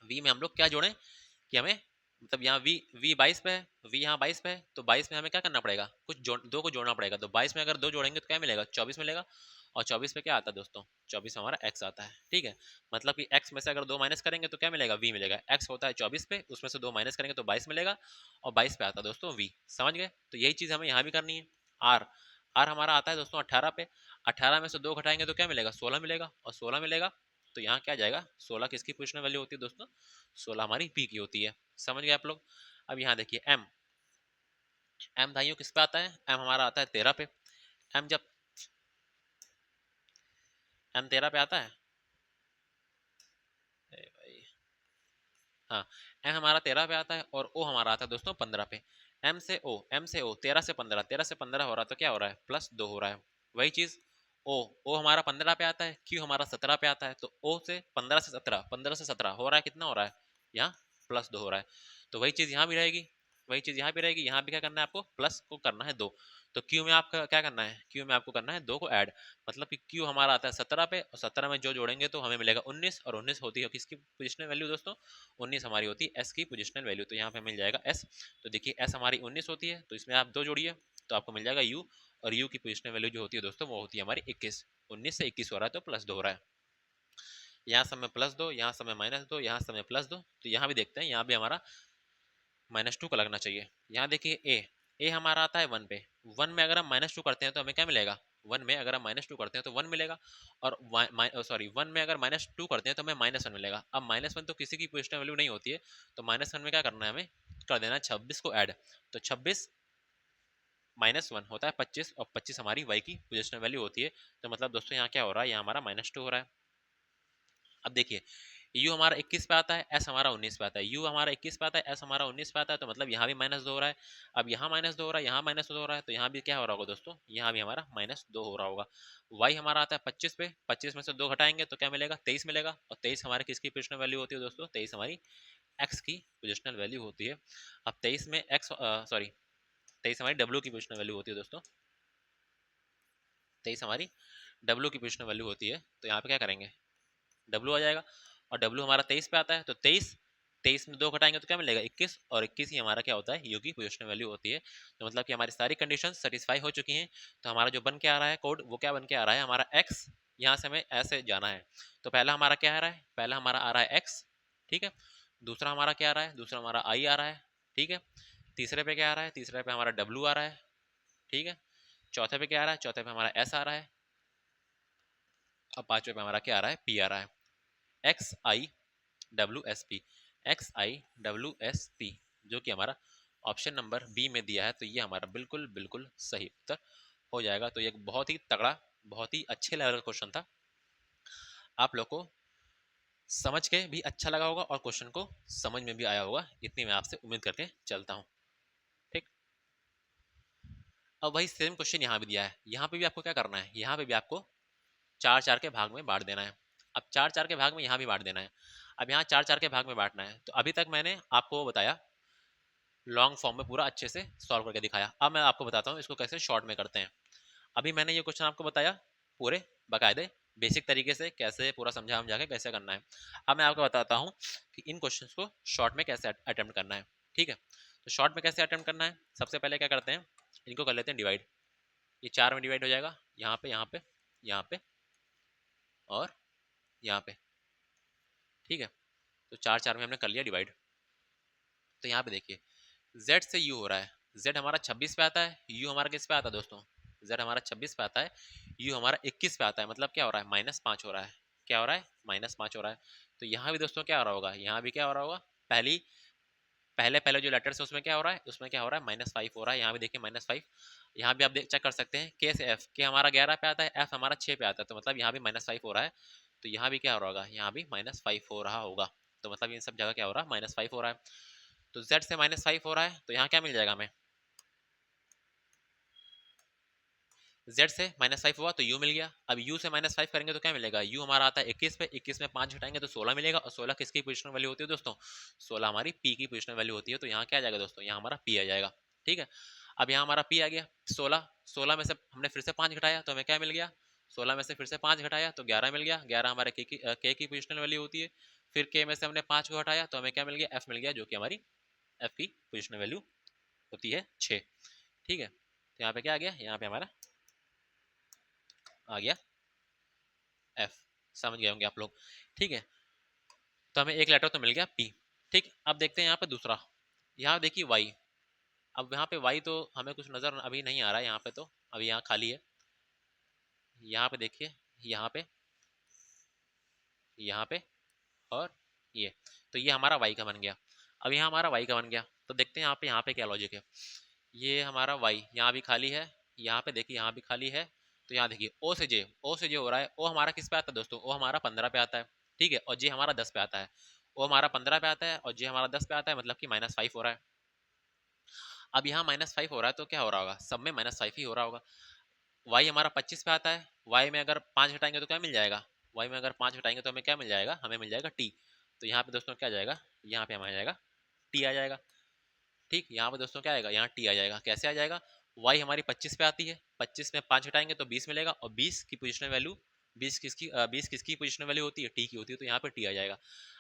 वी में हम लोग क्या जोड़ें कि हमें, मतलब यहाँ वी वी 22 पे है, वी यहाँ 22 पे है, तो 22 में हमें क्या करना पड़ेगा, कुछ दो को जोड़ना पड़ेगा। तो 22 में अगर दो जोड़ेंगे तो क्या मिलेगा, 24 मिलेगा। और 24 पे क्या आता है दोस्तों, 24 में हमारा एक्स आता है, ठीक है। मतलब कि एक्स में से अगर 2 माइनस करेंगे तो क्या मिलेगा, वी मिलेगा। एक्स होता है 24 पे, उसमें से 2 माइनस करेंगे तो 22 मिलेगा, और 22 पे आता है दोस्तों वी, समझ गए। तो यही चीज़ हमें यहाँ भी करनी है। आर, आर हमारा आता है दोस्तों 18 पे, 18 में से 2 घटाएंगे तो क्या मिलेगा, 16 मिलेगा, और 16 मिलेगा तो यहाँ क्या जाएगा, 16 किसकी पोजिशनल वैल्यू होती है दोस्तों, 16 हमारी पी की होती है, समझ गए आप लोग। अब यहाँ देखिए एम, एम भाइयों किस पे आता है, एम हमारा आता है 13 पे। एम जब एम 13 पे आता है, ए भाई, हाँ, एम हमारा 13 पे आता है, और ओ हमारा आता है दोस्तों 15 पे। एम से ओ, एम से ओ, 13 से 15, 13 से 15 हो रहा है, तो क्या हो रहा है, +2 हो रहा है। वही चीज ओ, ओ हमारा 15 पे आता है, क्यू हमारा 17 पे आता है, तो ओ से 15 से 17, 15 से 17 हो रहा है, कितना हो रहा है, यहाँ +2 हो रहा है। तो वही चीज यहाँ भी रहेगी, वही चीज यहाँ भी रहेगी। यहाँ भी क्या करना है आपको, प्लस को करना है 2। तो क्यू में आपका क्या करना है, क्यू में आपको करना है 2 को ऐड। मतलब कि क्यू हमारा आता है 17 पे, और 17 में जो जोड़ेंगे तो हमें मिलेगा 19, और 19 होती है किसकी पोजिशनल वैल्यू दोस्तों, 19 हमारी होती है एस की पोजिशनल वैल्यू। तो यहाँ पे मिल जाएगा एस। तो देखिए एस हमारी 19 होती है, तो इसमें आप 2 जोड़िए तो आपको मिल जाएगा यू, और यू की पोजिशनल वैल्यू जो होती है दोस्तों वो होती है हमारी 21। 19 से 21 हो रहा है, तो +2 हो रहा है। यहाँ समय +2, यहाँ समय -2, यहाँ समय +2। तो यहाँ भी देखते हैं, यहाँ भी हमारा -2 का लगना चाहिए। यहाँ देखिए ए, ए हमारा आता है 1 पे, 1 में अगर हम -2 करते हैं तो हमें क्या मिलेगा, 1 में अगर हम -2 करते हैं तो 1 मिलेगा, और सॉरी 1 में अगर -2 करते हैं तो हमें -1 मिलेगा। अब -1 तो किसी की पोजिशनल वैल्यू नहीं होती है, तो -1 में क्या करना है, हमें कर देना है 26 को ऐड। तो 26 -1 होता है 25, और 25 हमारी y की पोजिशनल वैल्यू होती है। तो मतलब दोस्तों यहाँ क्या हो रहा है, यहाँ हमारा -2 हो रहा है। अब देखिए u हमारा 21 पे आता है, s हमारा 19 पे आता है। u हमारा 21 पे आता है, s हमारा 19 पे आता है, तो मतलब यहाँ भी -2 हो रहा है। अब यहाँ -2 हो रहा है, यहाँ -2 हो रहा है, तो यहाँ भी क्या हो रहा होगा दोस्तों, यहाँ भी हमारा -2 हो रहा होगा। y हमारा आता है 25 पे, 25 में से 2 घटाएंगे तो क्या मिलेगा, 23 मिलेगा। और 23 हमारे किसकी पोजिशनल वैल्यू होती है दोस्तों, 23 हमारी x की पोजिशनल वैल्यू होती है। अब 23 में x सॉरी 23 हमारी w की पोजिशनल वैल्यू होती है दोस्तों, 23 हमारी w की पोजिशनल वैल्यू होती है। तो यहाँ पे क्या करेंगे, W आ जाएगा, और W हमारा 23 पे आता है, तो 23 में 2 घटाएंगे तो क्या मिलेगा, 21, और 21 ही हमारा क्या होता है, U की पोजिशनल वैल्यू होती है। तो मतलब कि हमारी सारी कंडीशन सेटिस्फाई हो चुकी हैं। तो हमारा जो बन के आ रहा है कोड, वो क्या बन के आ रहा है, हमारा x, यहाँ से हमें ऐसे जाना है। तो पहला हमारा क्या आ रहा है, पहला हमारा आ रहा है x, ठीक है। दूसरा हमारा क्या आ रहा है, दूसरा हमारा I आ रहा है, ठीक है। तीसरे पे क्या आ रहा है, तीसरे पे हमारा W आ रहा है, ठीक है। चौथे पे क्या आ रहा है, चौथे पे हमारा S आ रहा है, और पांचवे पे हमारा क्या आ रहा है, P आ रहा है। XIWSP, XIWSP, जो कि हमारा ऑप्शन नंबर बी में दिया है। तो ये हमारा बिल्कुल बिल्कुल सही उत्तर हो जाएगा। तो ये एक बहुत ही तगड़ा, बहुत ही अच्छे लेवल का क्वेश्चन था। आप लोग को समझ के भी अच्छा लगा होगा, और क्वेश्चन को समझ में भी आया होगा, इतनी मैं आपसे उम्मीद करके चलता हूँ, ठीक। अब वही सेम क्वेश्चन यहाँ भी दिया है, यहाँ पे भी आपको क्या करना है, यहाँ पे भी आपको 4-4 के भाग में बांट देना है। अब 4-4 के भाग में यहाँ भी बांट देना है। अब यहाँ 4-4 के भाग में बांटना है। तो अभी तक मैंने आपको बताया लॉन्ग फॉर्म में पूरा अच्छे से सॉल्व करके दिखाया। अब मैं आपको बताता हूँ इसको कैसे शॉर्ट में करते हैं। अभी मैंने ये क्वेश्चन आपको बताया पूरे बाकायदे बेसिक तरीके से, कैसे पूरा समझा के कैसे करना है। अब मैं आपको बताता हूँ कि इन क्वेश्चन को शॉर्ट में कैसे अटेम्प्ट करना है, ठीक है। तो शॉर्ट में कैसे अटेम्प्ट करना है, सबसे पहले क्या करते हैं, इनको कर लेते हैं डिवाइड। ये 4 में डिवाइड हो जाएगा, यहाँ पे, यहाँ पे, यहाँ पे, और यहाँ पे, ठीक है। तो 4-4 में हमने कर लिया डिवाइड। तो यहाँ पे देखिए z से u हो रहा है, z हमारा 26 पे आता है, u हमारा किस पे आता है दोस्तों, z हमारा 26 पे आता है, u हमारा 21 पे आता है। मतलब क्या हो रहा है, -5 हो रहा है। क्या हो रहा है, -5 हो रहा है। तो यहाँ भी दोस्तों क्या हो रहा होगा, यहाँ भी क्या हो रहा होगा, पहले पहले जो लेटर्स है उसमें क्या हो रहा है, उसमें क्या हो रहा है, -5 हो रहा है। यहाँ भी देखिए -5। यहाँ भी आप चेक कर सकते हैं, k से f, k हमारा 11 पे आता है, f हमारा 6 पे आता है, तो मतलब यहाँ भी -5 हो रहा है। तो यहाँ भी क्या हो रहा होगा, यहाँ भी -5 हो रहा होगा। तो मतलब इन सब जगह क्या हो रहा है, -5 हो रहा है। तो z से -5 हो रहा है, तो यहाँ क्या मिल जाएगा हमें, z से -5 हुआ तो u मिल गया। अब u से -5 करेंगे तो क्या मिलेगा, u हमारा आता है 21 पे, 21 में 5 घटाएंगे तो 16 मिलेगा। और 16 किसकी पोजिशनल वैल्यू होती है दोस्तों, 16 हमारी p की पोजिशनल वैल्यू होती है। तो यहाँ क्या आ जाएगा दोस्तों, यहाँ हमारा p आ जाएगा, ठीक है। अब यहाँ हमारा p आ गया 16, 16 में से हमने फिर से 5 घटाया तो हमें क्या मिल गया, 16 में से फिर से 5 घटाया तो 11 मिल गया। 11 हमारे k की पोजिशनल वैल्यू होती है। फिर k में से हमने 5 को हटाया तो हमें क्या मिल गया, f मिल गया, जो कि हमारी f की पोजिशनल वैल्यू होती है 6, ठीक है। तो यहाँ पे क्या आ गया, यहाँ पे हमारा आ गया f, समझ गए होंगे आप लोग, ठीक है। तो हमें एक लेटर तो मिल गया p, ठीक। अब देखते हैं यहाँ पे दूसरा, यहाँ देखिए y। अब यहाँ पे y तो हमें कुछ नजर अभी नहीं आ रहा है, यहाँ पे तो अभी यहाँ खाली है। यहाँ पे देखिए, यहाँ पे, यहाँ पे, और ये, तो ये हमारा y का बन गया। अब यहाँ हमारा y का बन गया, तो देखते हैं यहाँ पे क्या लॉजिक है। ये हमारा y यहाँ भी खाली है, यहाँ पे देखिए यहाँ भी खाली है। तो यहाँ देखिए o से j हो रहा है। o हमारा किस पे आता है दोस्तों, o हमारा 15 पे आता है, ठीक है। और j हमारा 10 पे आता है। o हमारा 15 पे आता है और j हमारा 10 पे आता है, मतलब कि -5 हो रहा है। अब यहाँ -5 हो रहा है तो क्या हो रहा होगा, सब में -5 ही हो रहा होगा। y हमारा 25 पे आता है, y में अगर 5 घटाएंगे तो क्या मिल जाएगा, y में अगर 5 घटाएंगे तो हमें क्या मिल जाएगा, हमें मिल जाएगा t। तो यहाँ पे दोस्तों क्या आ जाएगा, यहाँ पे हमें आ जाएगा t आ जाएगा, ठीक। यहाँ पे दोस्तों क्या आएगा, यहाँ t आ जाएगा। कैसे आ जाएगा, y हमारी 25 पे आती है, 25 में 5 घटाएंगे तो 20 मिलेगा, और 20 की पोजिशनल वैल्यू, 20 किसकी पोजिशनल वैल्यू होती है, t की होती है। तो यहाँ पे t आ जाएगा।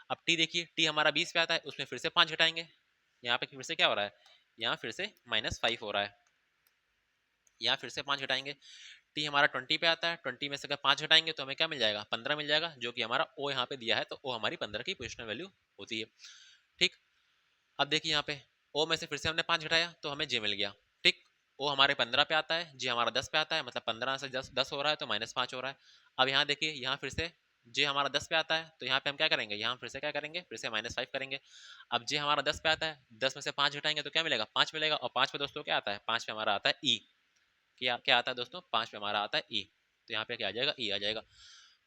अब t देखिए, t हमारा 20 पे आता है, उसमें फिर से 5 घटाएंगे, यहाँ पे फिर से क्या हो रहा है, यहाँ फिर से -5 हो रहा है, यहाँ फिर से 5 घटाएंगे। t हमारा 20 पे आता है, 20 में से अगर 5 घटाएंगे तो हमें क्या मिल जाएगा, 15 मिल जाएगा, जो कि हमारा o यहाँ पे दिया है। तो o हमारी 15 की पोजिशनल वैल्यू होती है, ठीक। अब देखिए यहाँ पे o में से फिर से हमने 5 घटाया तो हमें j मिल गया, ठीक। ओ हमारे 15 पे आता है, जे हमारा 10 पे आता है, मतलब 15 से 10 हो रहा है तो -5 हो रहा है। अब यहाँ देखिए, यहाँ फिर से जे हमारा 10 पे आता है तो यहाँ पे हम क्या करेंगे, यहाँ फिर से क्या करेंगे, फिर से -5 करेंगे। अब जे हमारा 10 पे आता है, 10 में से 5 घटाएंगे तो क्या मिलेगा, 5 मिलेगा। और 5 पे दोस्तों क्या आता है, 5 पे हमारा आता है ई। क्या आता है दोस्तों, 5 पे हमारा आता है ई। तो यहाँ पे क्या आ जाएगा, ई आ जाएगा।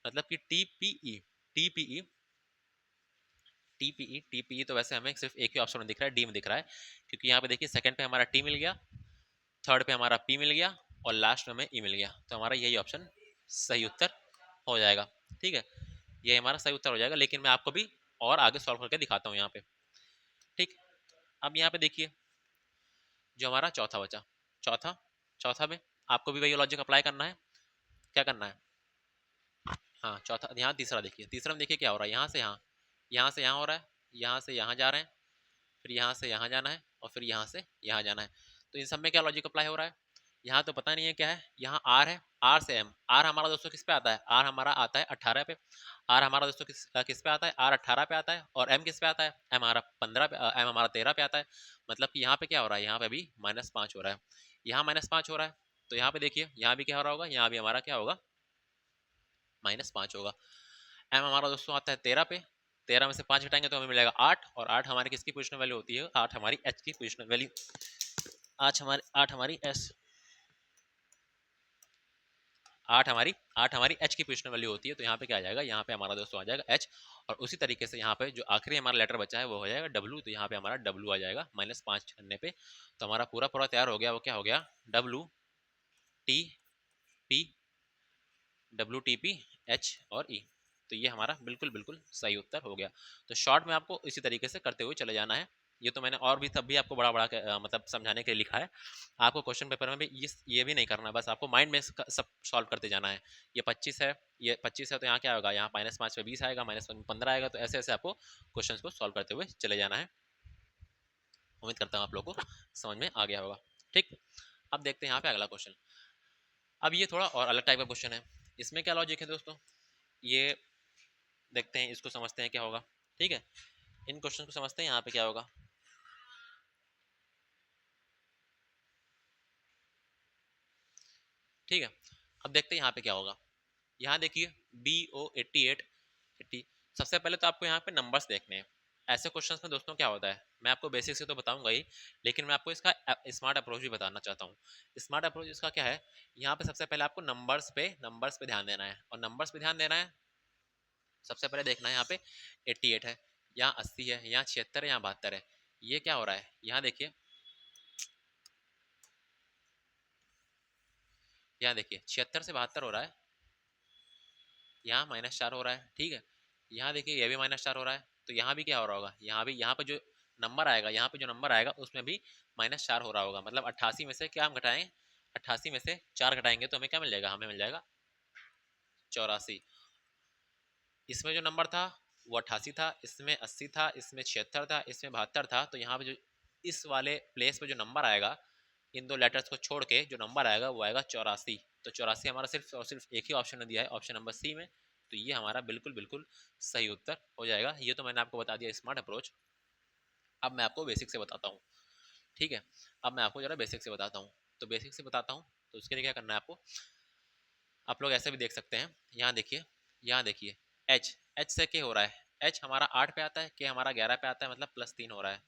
मतलब कि टीपीई, टीपीई, टीपीई, टीपीई तो वैसे हमें सिर्फ एक ही ऑप्शन में दिख रहा है, डी में दिख रहा है, क्योंकि यहाँ पे देखिए सेकंड पे हमारा टी मिल गया, थर्ड पे हमारा पी मिल गया और लास्ट में हमें ई मिल गया। तो हमारा यही ऑप्शन सही उत्तर हो जाएगा। ठीक है, ये हमारा सही उत्तर हो जाएगा। लेकिन मैं आपको भी और आगे सॉल्व करके दिखाता हूँ यहाँ पे। ठीक, अब यहाँ पे देखिए जो हमारा चौथा बचा, चौथा चौथा में आपको भी वही लॉजिक अप्लाई करना है। क्या करना है, हाँ चौथा, यहाँ तीसरा देखिए, तीसरा में देखिए क्या हो रहा है, यहाँ से यहाँ, यहाँ से यहाँ हो रहा है, यहाँ से यहाँ जा रहे हैं, फिर यहाँ से यहाँ जाना है और फिर यहाँ से यहाँ जाना है। तो इन सब में क्या लॉजिक अप्लाई हो रहा है, यहाँ तो पता नहीं है क्या है, यहाँ आर है, आर से एम। आर हमारा दोस्तों किस पे आता है, आर हमारा आता है 18 पे। आर हमारा दोस्तों किस पे आता है, आर 18 पे आता है। और एम किस पे आता है, एम हमारा 15 पे, एम हमारा 13 पे आता है। मतलब कि यहाँ पे क्या हो रहा है, यहाँ पे भी -5 हो रहा है, यहाँ -5 हो रहा है। तो यहाँ पे देखिए, यहाँ भी क्या हो रहा होगा, यहाँ भी हमारा क्या होगा, -5 होगा। एम हमारा दोस्तों आता है 13 पे, 13 में से 5 घटाएंगे तो हमें मिलेगा 8। और 8 हमारी किसकी पोजिशनल वैल्यू होती है, 8 हमारी एच की पोजिशनल वैल्यू, 8 हमारी एस, 8 हमारी एच की पोजिशनल वैल्यू होती है। तो यहाँ पे क्या आ जाएगा, यहाँ पे हमारा दोस्तों आ जाएगा एच। और उसी तरीके से यहाँ पे जो आखिरी हमारा लेटर बचा है वो हो जाएगा डब्लू। तो यहाँ पे हमारा डब्लू आ जाएगा -5 करने पे। तो हमारा पूरा पूरा तैयार हो गया। वो क्या हो गया, W T P, W T P H और ई। तो ये हमारा बिल्कुल बिल्कुल सही उत्तर हो गया। तो शॉर्ट में आपको इसी तरीके से करते हुए चले जाना है। ये तो मैंने और भी तब भी आपको बड़ा बड़ा मतलब समझाने के लिए लिखा है। आपको क्वेश्चन पेपर में भी ये भी नहीं करना, बस आपको माइंड में सब सॉल्व करते जाना है। ये 25 है, ये 25 है तो यहाँ क्या होगा, यहाँ -5 पे 20 आएगा, -15 आएगा। तो ऐसे ऐसे आपको क्वेश्चन को सॉल्व करते हुए चले जाना है। उम्मीद करता हूँ आप लोगों को समझ में आ गया होगा। ठीक, अब देखते हैं यहाँ पे अगला क्वेश्चन। अब ये थोड़ा और अलग टाइप का क्वेश्चन है। इसमें क्या लॉजिक है दोस्तों, ये देखते हैं, इसको समझते हैं क्या होगा। ठीक है, इन क्वेश्चन को समझते हैं, यहाँ पे क्या होगा। ठीक है, अब देखते हैं यहाँ पे क्या होगा। यहाँ देखिए BO88 सबसे पहले तो आपको यहाँ पे नंबर्स देखने हैं। ऐसे क्वेश्चंस में दोस्तों क्या होता है, मैं आपको बेसिक से तो बताऊंगा ही, लेकिन मैं आपको इसका स्मार्ट अप्रोच भी बताना चाहता हूँ। स्मार्ट अप्रोच इसका क्या है, यहाँ पे सबसे पहले आपको नंबर्स पे ध्यान देना है। और नंबर्स पे ध्यान देना है, सबसे पहले देखना है यहाँ पे 88 है, यहाँ 80 है, यहाँ 76 है, यहाँ 72 है। ये क्या हो रहा है, यहाँ देखिए, यहाँ देखिए 76 से 72 हो रहा है, यहाँ -4 हो रहा है। ठीक है, यहाँ देखिए ये भी -4 हो रहा है। तो यहाँ भी क्या हो रहा होगा, यहाँ भी, यहाँ पे जो नंबर आएगा, यहाँ पे जो नंबर आएगा उसमें भी -4 हो रहा होगा। मतलब 88 में से क्या हम घटाएं, 88 में से 4 घटाएंगे तो हमें क्या मिल जाएगा, हमें मिल जाएगा 84। इसमें जो नंबर था वो 88 था, इसमें 80 था, इसमें 76 था, इसमें 72 था। तो यहाँ पे जो इस वाले प्लेस पे जो नंबर आएगा, इन दो लेटर्स को छोड़ के जो नंबर आएगा वो आएगा 84। तो 84 हमारा सिर्फ और सिर्फ एक ही ऑप्शन ने दिया है, ऑप्शन नंबर सी में। तो ये हमारा बिल्कुल बिल्कुल सही उत्तर हो जाएगा। ये तो मैंने आपको बता दिया स्मार्ट अप्रोच। अब मैं आपको बेसिक से बताता हूँ। ठीक है, अब मैं आपको जरा बेसिक से बताता हूँ। तो बेसिक से बताता हूँ, तो उसके लिए क्या करना है आपको, आप लोग ऐसे भी देख सकते हैं। यहाँ देखिए, यहाँ देखिए एच, एच से के हो रहा है, एच हमारा 8 पे आता है, के हमारा 11 पे आता है, मतलब +3 हो रहा है।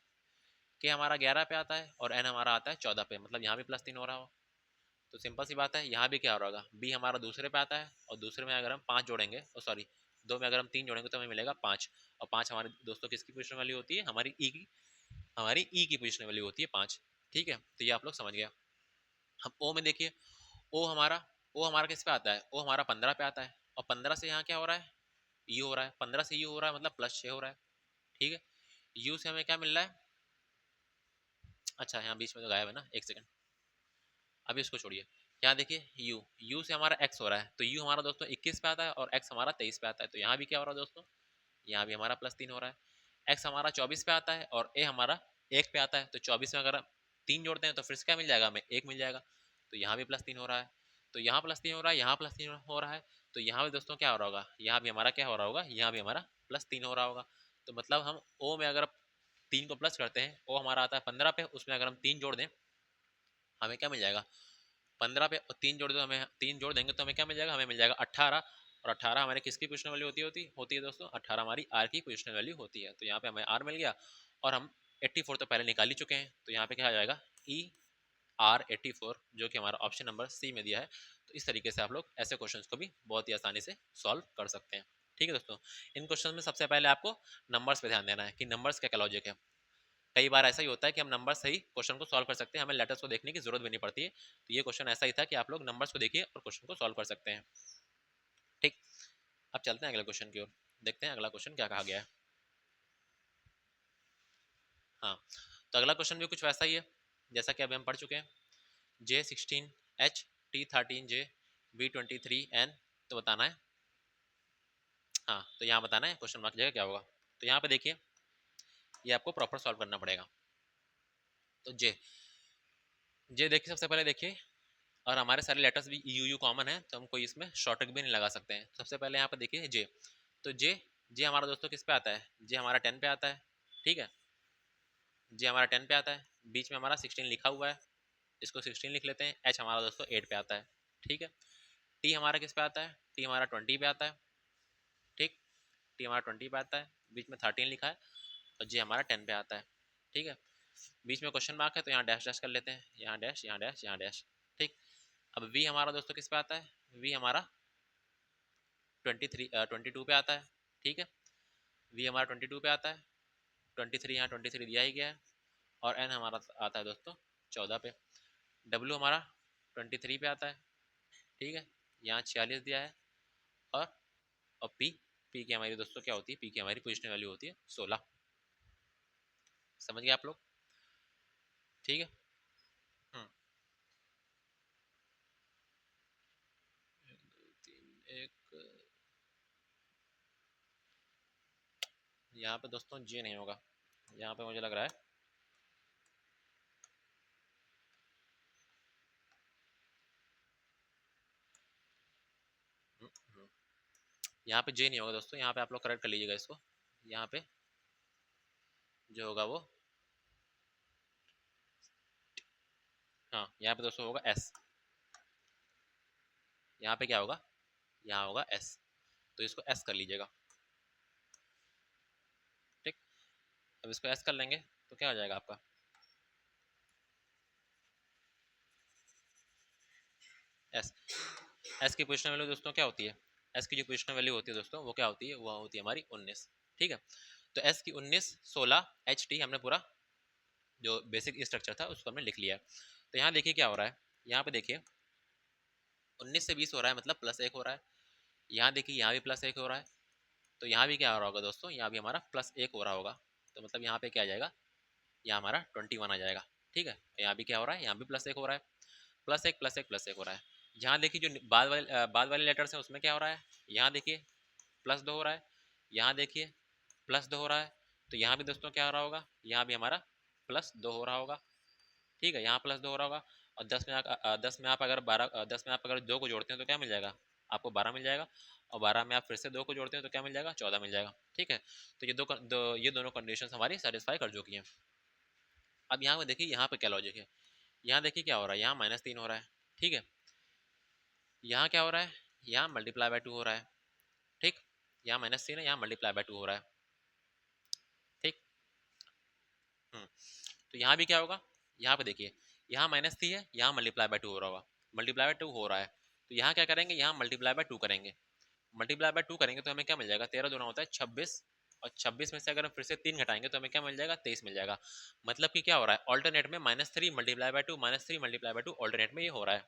के हमारा 11 पे आता है और एन हमारा आता है 14 पे, मतलब यहाँ भी +3 हो रहा हो। तो सिंपल सी बात है, यहाँ भी क्या हो रहा होगा, बी हमारा दूसरे पे आता है और दूसरे में अगर हम 5 जोड़ेंगे, और सॉरी दो में अगर हम 3 जोड़ेंगे तो हमें मिलेगा 5। और 5 हमारे दोस्तों किसकी पोजिशन वैल्यू होती है, हमारी ई की, हमारी ई की पोजिशन वैल्यू होती है 5। ठीक है, तो ये आप लोग समझ गया। हम ओ में देखिए, ओ हमारा, ओ हमारा किस पे आता है, ओ हमारा 15 पे आता है। और 15 से यहाँ क्या हो रहा है, यू हो रहा है, 15 से यू हो रहा है, मतलब +6 हो रहा है। ठीक है, यू से हमें क्या मिल रहा है, अच्छा यहाँ बीच में तो गायब है ना, एक सेकंड, अभी इसको छोड़िए। यहाँ देखिए यू, यू से हमारा x हो रहा है। तो यू हमारा दोस्तों 21 पे आता है और x हमारा 23 पे आता है। तो यहाँ भी क्या हो रहा है दोस्तों, यहाँ भी हमारा +3 हो रहा है। x हमारा 24 पे आता है और a हमारा 1 पे आता है। तो 24 में अगर हम 3 जोड़ते हैं तो फिर से क्या मिल जाएगा, हमें 1 मिल जाएगा। तो यहाँ भी +3 हो रहा है, तो यहाँ +3 हो रहा है, यहाँ +3 हो रहा है। तो यहाँ भी दोस्तों क्या हो रहा होगा, यहाँ भी हमारा क्या हो रहा होगा, यहाँ भी हमारा +3 हो रहा होगा। तो मतलब हम ओ में अगर 3 को प्लस करते हैं, ओ हमारा आता है 15 पे, उसमें अगर हम 3 जोड़ दें हमें क्या मिल जाएगा, 15 पे 3 जोड़ दो, हमें 3 जोड़ देंगे तो हमें क्या मिल जाएगा, हमें मिल जाएगा 18। और 18 हमारे किसकी पोजिशनल वैल्यू होती है दोस्तों, 18 हमारी आर की पोजिशनल वैल्यू होती है। तो यहाँ पे हमें आर मिल गया और हम 84 तो पहले निकाल ही चुके हैं, तो यहाँ पे क्या आ जाएगा ई आर 84, जो कि हमारा ऑप्शन नंबर सी में दिया है। तो इस तरीके से आप लोग ऐसे क्वेश्चंस को भी बहुत ही आसानी से सॉल्व कर सकते हैं। ठीक है दोस्तों, इन क्वेश्चन में सबसे पहले आपको नंबर्स पे ध्यान देना है कि नंबर्स का क्या लॉजिक है। कई बार ऐसा ही होता है कि हम नंबर से ही क्वेश्चन को सॉल्व कर सकते हैं, हमें लेटर्स को देखने की जरूरत भी नहीं पड़ती है। तो ये क्वेश्चन ऐसा ही था कि आप लोग नंबर्स को देखिए और क्वेश्चन को सॉल्व कर सकते हैं। ठीक, अब चलते हैं अगले क्वेश्चन की ओर, देखते हैं अगला क्वेश्चन क्या कहा गया है। हाँ, तो अगला क्वेश्चन भी कुछ वैसा ही है जैसा कि अभी हम पढ़ चुके हैं। J16H T13J B23N, तो बताना है। हाँ, तो यहाँ बताना है क्वेश्चन मार्क जगह क्या होगा। तो यहाँ पे देखिए, ये आपको प्रॉपर सॉल्व करना पड़ेगा। तो जे देखिए, सबसे पहले देखिए, और हमारे सारे लेटर्स भी यू यू कॉमन है, तो हम कोई इसमें शॉर्टकट भी नहीं लगा सकते हैं। सबसे पहले यहाँ पे देखिए जे, तो जे हमारा दोस्तों किस पे आता है, जे हमारा 10 पे आता है। ठीक है, जे हमारा 10 पे आता है, बीच में हमारा 16 लिखा हुआ है, इसको 16 लिख लेते हैं। एच हमारा दोस्तों 8 पे आता है। ठीक है, टी हमारा किस पे आता है, टी हमारा 20 पे आता है। ठीक, टी हमारा 20 पे आता है, बीच में 13 लिखा है, और जे हमारा 10 पे आता है। ठीक है, बीच में क्वेश्चन मार्क है तो यहाँ डैश डैश कर लेते हैं, यहाँ डैश, यहाँ डैश, यहाँ डैश। ठीक, अब वी हमारा दोस्तों किस पे आता है, वी हमारा 22 पे आता है। ठीक है, वी हमारा 22 पे आता है, 23 यहाँ 23 दिया ही गया है, और एन हमारा आता है दोस्तों 14 पे। डब्ल्यू हमारा 23 पे आता है। ठीक है, यहाँ 46 दिया है, और पी की हमारी दोस्तों क्या होती है, पी की हमारी पोजिशनल वैल्यू होती है 16। समझ गए आप लोग। ठीक है, हम्म, 1 यहाँ पे दोस्तों जे नहीं होगा, यहाँ पे मुझे लग रहा है यहाँ पे जे नहीं होगा दोस्तों, यहाँ पे आप लोग करेक्ट कर लीजिएगा इसको। यहाँ पे जो होगा वो, हाँ यहाँ पे दोस्तों होगा एस। यहाँ पे क्या होगा, यहाँ होगा एस, तो इसको एस कर लीजिएगा। ठीक, अब इसको एस कर लेंगे तो क्या हो जाएगा आपका, एस। एस की पोजिशनल वैल्यू दोस्तों क्या होती है, एस की जो पोजिशनल वैल्यू होती है दोस्तों वो क्या होती है, वो होती है हमारी 19। ठीक है, तो एस की 19, 16, एच टी हमने पूरा जो बेसिक स्ट्रक्चर था उसको हमने लिख लिया है। तो यहाँ देखिए क्या हो रहा है, यहाँ पे देखिए 19 से 20 हो रहा है, मतलब +1 हो रहा है। यहाँ देखिए यहाँ भी +1 हो रहा है, तो यहाँ भी क्या हो रहा होगा दोस्तों, यहाँ भी हमारा +1 हो रहा होगा। तो मतलब यहाँ पे क्या आ जाएगा, यहाँ हमारा 21 आ जाएगा। ठीक है, यहाँ भी क्या हो रहा है, यहाँ भी +1 हो रहा है, +1 +1 +1 हो रहा है। यहाँ देखिए जो बाद वाले लेटर्स हैं उसमें क्या हो रहा है, यहाँ देखिए +2 हो रहा है, यहाँ देखिए +2 हो रहा है। तो यहाँ भी दोस्तों क्या हो रहा होगा, यहाँ भी हमारा +2 हो रहा होगा। ठीक है, यहाँ +2 हो रहा होगा, और 10 में आप अगर 10 में आप अगर 2 को जोड़ते हैं तो क्या मिल जाएगा, आपको 12 मिल जाएगा, और 12 में आप फिर से 2 को जोड़ते हैं तो क्या मिल जाएगा, 14 मिल जाएगा। ठीक है, तो ये दोनों कंडीशन हमारी सेटिस्फाई कर चुकी हैं। अब यहाँ पे देखिए यहाँ पे क्या लॉजिक है, यहाँ देखिए क्या हो रहा है, यहाँ -3 हो रहा है। ठीक है, यहाँ क्या हो रहा है, यहाँ ×2 हो रहा है। ठीक, यहाँ -3 है, यहाँ ×2 हो रहा है। ठीक, तो यहाँ भी क्या होगा, यहाँ पे देखिए यहाँ -3 है, यहाँ ×2 हो रहा होगा, ×2 हो रहा है। तो यहाँ क्या करेंगे, यहाँ ×2 करेंगे, ×2 करेंगे तो हमें क्या मिल जाएगा, 13 दूना होता है 26, और 26 में से अगर हम फिर से 3 घटाएंगे तो हमें क्या मिल जाएगा, 23 मिल जाएगा। मतलब कि क्या हो रहा है, ऑल्टरनेट में -3 ×2 -3 ×2 ऑल्टरनेट में ये हो रहा है।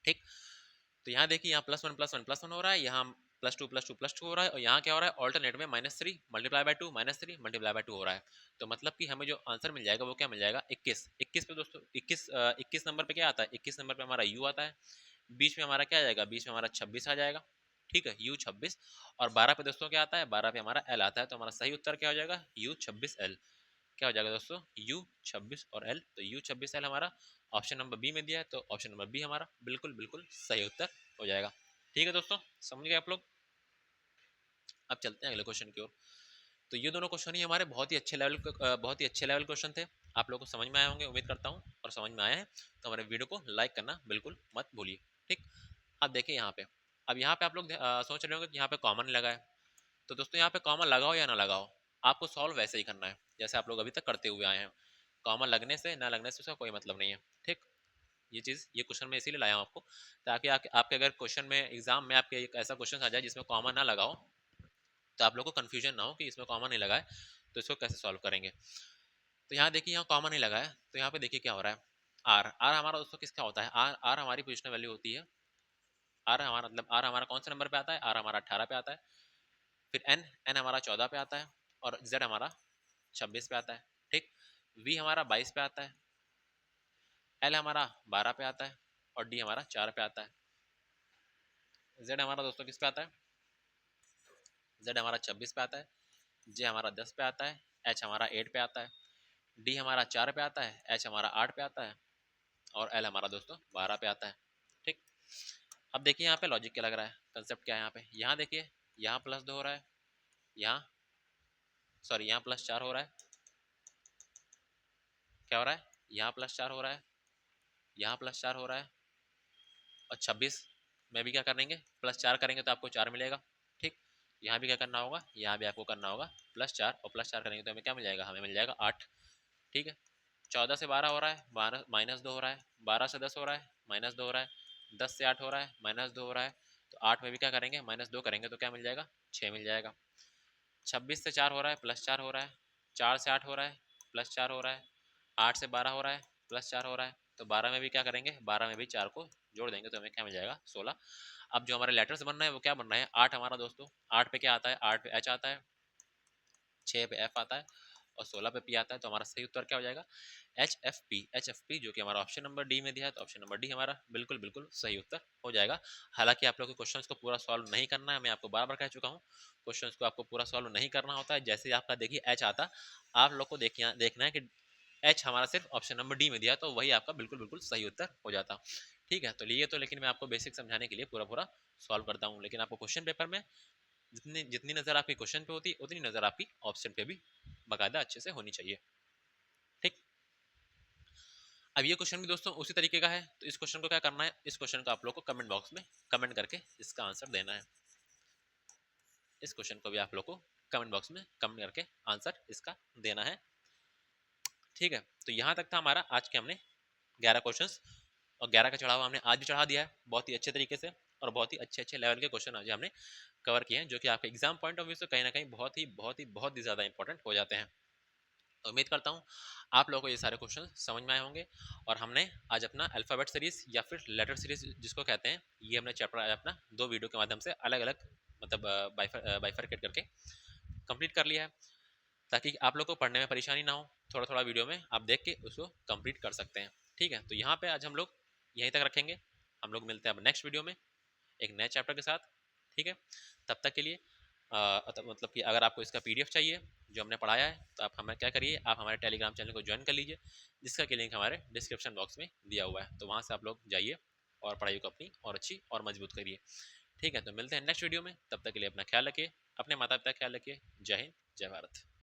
ठीक, तो यहाँ देखिए यहाँ +1 हो रहा है, यहाँ +2 हो रहा है, और यहाँ क्या हो रहा है, ऑल्टरनेट में -3 ×2 -3 ×2 हो रहा है। तो मतलब कि हमें जो आंसर मिल जाएगा वो क्या मिल जाएगा, 21। 21 पे दोस्तों 21 नंबर पे क्या आता है, 21 नंबर पे हमारा यू आता है, बीच में हमारा क्या आ जाएगा, बीच में हमारा 26 आ जाएगा। ठीक है, यू 26, और 12 पे दोस्तों क्या आता है, 12 पे हमारा एल आता है। तो हमारा सही उत्तर क्या हो जाएगा, U26L। क्या हो जाएगा दोस्तों, U26 और L, तो U26L हमारा ऑप्शन नंबर बी में दिया है, तो ऑप्शन नंबर बी हमारा बिल्कुल बिल्कुल सही उत्तर हो जाएगा। ठीक है दोस्तों, समझ गए आप लोग। अब चलते हैं अगले क्वेश्चन की ओर। तो ये दोनों क्वेश्चन ही हमारे बहुत ही अच्छे लेवल क्वेश्चन थे, आप लोगों को समझ में आए होंगे उम्मीद करता हूँ, और और समझ में आया है तो हमारे वीडियो को लाइक करना बिल्कुल मत भूलिए। ठीक, अब देखिए यहाँ पे, अब यहाँ पे आप लोग सोच रहे होंगे कि यहाँ पे कॉमन लगा है, तो दोस्तों यहाँ पे कॉमन लगाओ या ना लगाओ, आपको सॉल्व वैसे ही करना है जैसे आप लोग अभी तक करते हुए आए हैं। कॉमन लगने से ना लगने से उसका कोई मतलब नहीं है। ठीक, ये चीज़ ये क्वेश्चन में इसीलिए लाया हूँ आपको, ताकि आपके अगर क्वेश्चन में एग्जाम में आपके एक ऐसा क्वेश्चन आ जाए जिसमें कॉमन ना लगाओ, तो आप लोग को कन्फ्यूजन ना हो कि इसमें कॉमन नहीं लगा है तो इसको कैसे सॉल्व करेंगे। तो यहाँ देखिए, यहाँ कॉमन नहीं लगा है, तो यहाँ पे देखिए क्या हो रहा है। आर आर हमारा दोस्तों किसका होता है, आर आर हमारी पोजिशनल वैल्यू होती है। आर हमारा मतलब आर हमारा कौन से नंबर पे आता है, आर हमारा 18 पे आता है। फिर एन एन हमारा 14 पे आता है, और जेड हमारा 26 पे आता है। ठीक, वी हमारा 22 पे आता है, एल हमारा 12 पे आता है, और डी हमारा 4 पे आता है। जेड हमारा दोस्तों किस पे आता है, जेड हमारा 26 पे आता है, जे हमारा 10 पे आता है, एच हमारा 8 पे आता है, डी हमारा 4 पे आता है, एच हमारा 8 पे आता है, और एल हमारा दोस्तों 12 पे आता है। ठीक, अब देखिए यहाँ पे लॉजिक क्या लग रहा है, कंसेप्ट क्या है यहाँ पे। यहाँ देखिए, यहाँ +2 हो रहा है, यहाँ सॉरी यहाँ +4 हो रहा है, क्या हो रहा है, यहाँ +4 हो रहा है, यहाँ +4 हो रहा है, और 26 में भी क्या करेंगे, +4 करेंगे तो आपको 4 मिलेगा। ठीक, यहाँ भी क्या करना होगा, यहाँ भी आपको करना होगा +4, और +4 करेंगे तो हमें क्या मिल जाएगा, हमें मिल जाएगा 8। ठीक है, 14 से 12 हो रहा है, 12 -2 हो रहा है, 12 से 10 हो रहा है, -2 हो रहा है, 10 से 8 हो रहा है, -2 हो रहा है, तो 8 में भी क्या करेंगे, -2 करेंगे तो क्या मिल जाएगा, 6 मिल जाएगा। 26 से 4 हो रहा है, +4 हो रहा है, 4 से 8 हो रहा है, +4 हो रहा है, 8 से 12 हो रहा है, +4 हो रहा है, तो 12 में भी क्या करेंगे, 12 में भी 4 को जोड़ देंगे तो हमें क्या मिल जाएगा, 16। अब जो हमारे लेटर्स बनना है वो क्या बनना है, 8 हमारा दोस्तों, 8 पे क्या आता है, 8 पे एच आता है, 6 पे एफ आता है, और 16 पे पी आता है। तो हमारा सही उत्तर क्या हो जाएगा, एच एफ पी, जो कि हमारा ऑप्शन नंबर डी में दिया है, तो ऑप्शन नंबर डी हमारा बिल्कुल बिल्कुल सही उत्तर हो जाएगा। हालांकि आप लोग के क्वेश्चंस को पूरा सॉल्व नहीं करना है, मैं आपको बार बार कह चुका हूँ, क्वेश्चंस को आपको पूरा सॉल्व नहीं करना होता है। जैसे ही आपका देखिए एच आता, आप लोग को देखना है कि एच हमारा सिर्फ ऑप्शन नंबर डी में दिया, तो वही आपका बिल्कुल बिल्कुल सही उत्तर हो जाता। ठीक है, तो लिए तो लेकिन मैं आपको बेसिक समझाने के लिए पूरा पूरा सॉल्व करता हूँ, लेकिन आपको क्वेश्चन पेपर में जितनी जितनी नजर आपकी क्वेश्चन पे होती है उतनी नजर आपकी ऑप्शन पे भी बाकायदा अच्छे से होनी चाहिए। ठीक, अब ये क्वेश्चन भी दोस्तों उसी तरीके का है, तो इस क्वेश्चन को क्या करना है, इस क्वेश्चन को आप लोग को कमेंट बॉक्स में कमेंट करके इसका आंसर देना है। इस क्वेश्चन को भी आप लोग को कमेंट बॉक्स में कमेंट करके आंसर इसका देना है। ठीक है, तो यहाँ तक था हमारा आज के हमने 11 क्वेश्चंस, और 11 का चढ़ावा हमने आज भी चढ़ा दिया है बहुत ही अच्छे तरीके से, और बहुत ही अच्छे अच्छे लेवल के क्वेश्चन आज हमने कवर किए हैं, जो कि आपके एग्जाम पॉइंट ऑफ व्यू से कहीं ना कहीं बहुत ही ज़्यादा इंपॉर्टेंट हो जाते हैं। तो उम्मीद करता हूँ आप लोगों को ये सारे क्वेश्चन समझ में आए होंगे, और हमने आज अपना अल्फ़ाबेट सीरीज या फिर लेटर सीरीज जिसको कहते हैं, ये हमने चैप्टर आज अपना 2 वीडियो के माध्यम से अलग अलग मतलब बाइफरकेट करके कंप्लीट कर लिया है, ताकि आप लोग को पढ़ने में परेशानी ना हो। थोड़ा थोड़ा वीडियो में आप देख के उसको कंप्लीट कर सकते हैं। ठीक है, तो यहाँ पे आज हम लोग यहीं तक रखेंगे, हम लोग मिलते हैं अब नेक्स्ट वीडियो में एक नए चैप्टर के साथ। ठीक है, तब तक के लिए मतलब कि अगर आपको इसका PDF चाहिए जो हमने पढ़ाया है, तो आप हमें क्या करिए, आप हमारे टेलीग्राम चैनल को ज्वाइन कर लीजिए, जिसका कि लिंक हमारे डिस्क्रिप्शन बॉक्स में दिया हुआ है, तो वहाँ से आप लोग जाइए और पढ़ाई को अपनी और अच्छी और मजबूत करिए। ठीक है, तो मिलते हैं नेक्स्ट वीडियो में, तब तक के लिए अपना ख्याल रखिए, अपने माता पिता का ख्याल रखिए। जय हिंद, जय भारत।